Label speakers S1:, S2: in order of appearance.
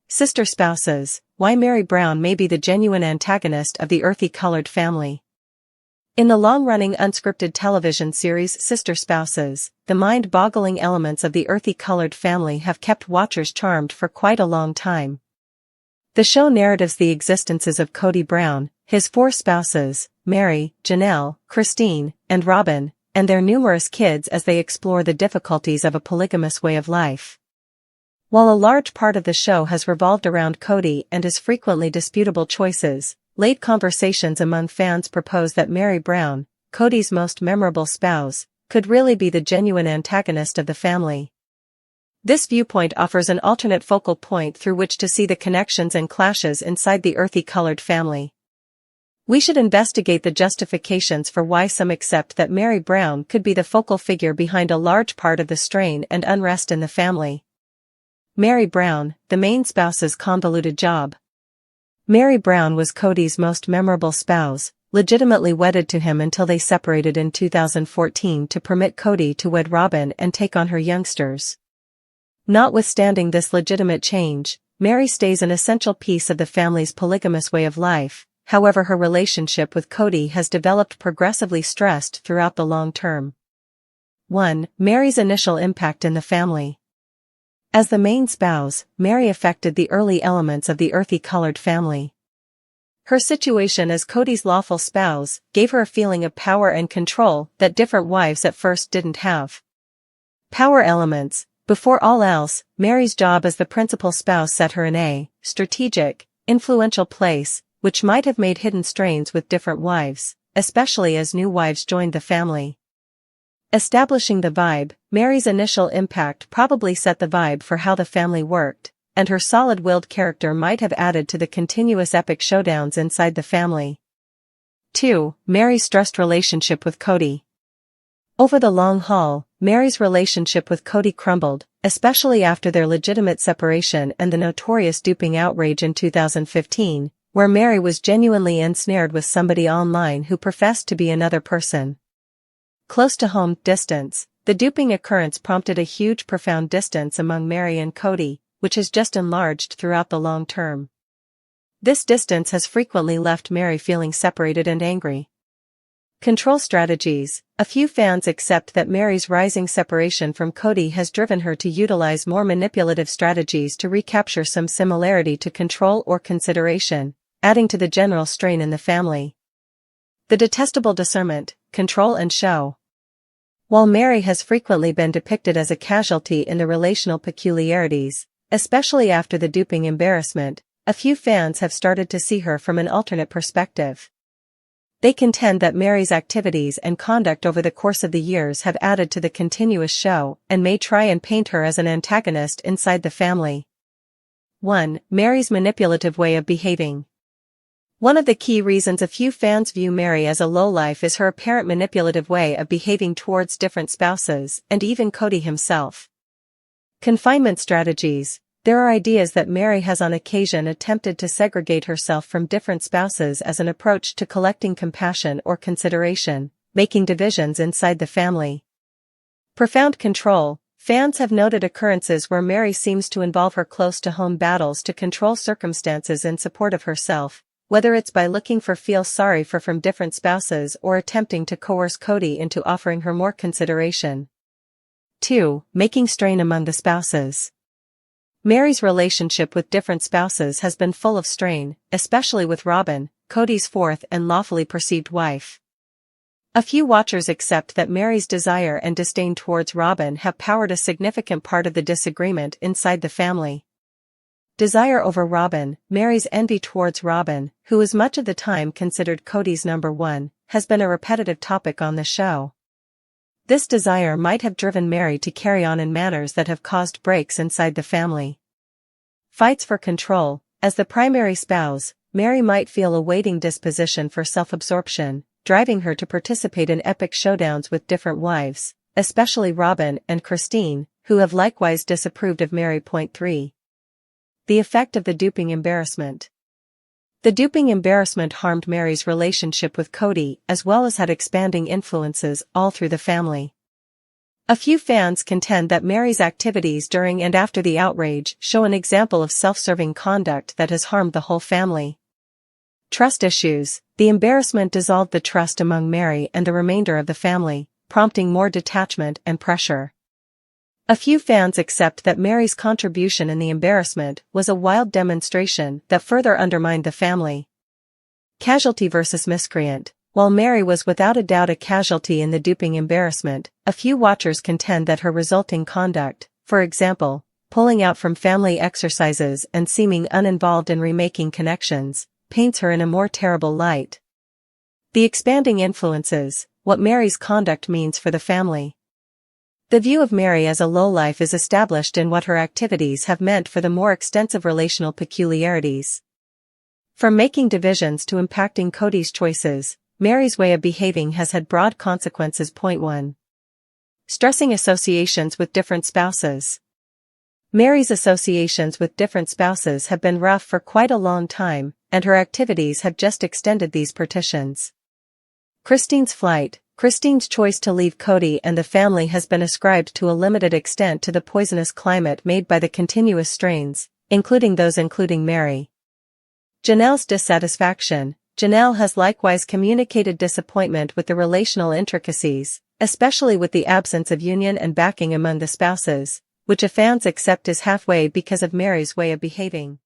S1: Sister spouses, why Meri Brown may be the genuine antagonist of the earthy-colored family. In the long-running unscripted television series Sister Spouses, the mind-boggling elements of the earthy-colored family have kept watchers charmed for quite a long time. The show narratives the existences of Kody Brown, his 4 spouses, Meri, Janelle, Christine, and Robin, and their numerous kids as they explore the difficulties of a polygamous way of life. While a large part of the show has revolved around Kody and his frequently disputable choices, late conversations among fans propose that Meri Brown, Kody's most memorable spouse, could really be the genuine antagonist of the family. This viewpoint offers an alternate focal point through which to see the connections and clashes inside the earthy-colored family. We should investigate the justifications for why some accept that Meri Brown could be the focal figure behind a large part of the strain and unrest in the family. Meri Brown, the main spouse's convoluted job. Meri Brown was Kody's most memorable spouse, legitimately wedded to him until they separated in 2014 to permit Kody to wed Robin and take on her youngsters. Notwithstanding this legitimate change, Meri stays an essential piece of the family's polygamous way of life. However, her relationship with Kody has developed progressively stressed throughout the long term. 1. Meri's initial impact in the family. As the main spouse, Meri affected the early elements of the earthy-colored family. Her situation as Kody's lawful spouse gave her a feeling of power and control that different wives at first didn't have. Power elements. Before all else, Meri's job as the principal spouse set her in a strategic, influential place, which might have made hidden strains with different wives, especially as new wives joined the family. Establishing the vibe, Meri's initial impact probably set the vibe for how the family worked, and her solid-willed character might have added to the continuous epic showdowns inside the family. 2. Meri's stressed relationship with Kody. Over the long haul, Meri's relationship with Kody crumbled, especially after their legitimate separation and the notorious duping outrage in 2015, where Meri was genuinely ensnared with somebody online who professed to be another person. Close to home distance, the duping occurrence prompted a huge profound distance among Meri and Kody, which has just enlarged throughout the long term. This distance has frequently left Meri feeling separated and angry. Control strategies. A few fans accept that Meri's rising separation from Kody has driven her to utilize more manipulative strategies to recapture some similarity to control or consideration, adding to the general strain in the family. The detestable discernment, control and show. While Meri has frequently been depicted as a casualty in the relational peculiarities, especially after the duping embarrassment, a few fans have started to see her from an alternate perspective. They contend that Meri's activities and conduct over the course of the years have added to the continuous show and may try and paint her as an antagonist inside the family. 1. Meri's manipulative way of behaving. One of the key reasons a few fans view Meri as a lowlife is her apparent manipulative way of behaving towards different spouses and even Kody himself. Confinement strategies. There are ideas that Meri has on occasion attempted to segregate herself from different spouses as an approach to collecting compassion or consideration, making divisions inside the family. Profound control. Fans have noted occurrences where Meri seems to involve her close-to-home battles to control circumstances in support of herself, whether it's by looking for feel sorry for from different spouses or attempting to coerce Kody into offering her more consideration. 2. Making strain among the spouses. Meri's relationship with different spouses has been full of strain, especially with Robin, Kody's 4th and lawfully perceived wife. A few watchers accept that Meri's desire and disdain towards Robin have powered a significant part of the disagreement inside the family. Desire over Robin. Meri's envy towards Robin, who is much of the time considered Kody's number 1, has been a repetitive topic on the show. This desire might have driven Meri to carry on in manners that have caused breaks inside the family. Fights for control. As the primary spouse, Meri might feel a waiting disposition for self-absorption, driving her to participate in epic showdowns with different wives, especially Robin and Christine, who have likewise disapproved of Meri. 3. The effect of the duping embarrassment. The duping embarrassment harmed Meri's relationship with Kody as well as had expanding influences all through the family. A few fans contend that Meri's activities during and after the outrage show an example of self-serving conduct that has harmed the whole family. Trust issues. The embarrassment dissolved the trust among Meri and the remainder of the family, prompting more detachment and pressure. A few fans accept that Meri's contribution in the embarrassment was a wild demonstration that further undermined the family. Casualty versus miscreant. While Meri was without a doubt a casualty in the duping embarrassment, a few watchers contend that her resulting conduct, for example, pulling out from family exercises and seeming uninvolved in remaking connections, paints her in a more terrible light. The expanding influences. What Meri's conduct means for the family. The view of Meri as a lowlife is established in what her activities have meant for the more extensive relational peculiarities. From making divisions to impacting Kody's choices, Meri's way of behaving has had broad consequences. Point 1. Stressing associations with different spouses. Meri's associations with different spouses have been rough for quite a long time, and her activities have just extended these partitions. Christine's flight. Christine's choice to leave Kody and the family has been ascribed to a limited extent to the poisonous climate made by the continuous strains, including Meri. Janelle's dissatisfaction. Janelle has likewise communicated disappointment with the relational intricacies, especially with the absence of union and backing among the spouses, which fans accept as halfway because of Meri's way of behaving.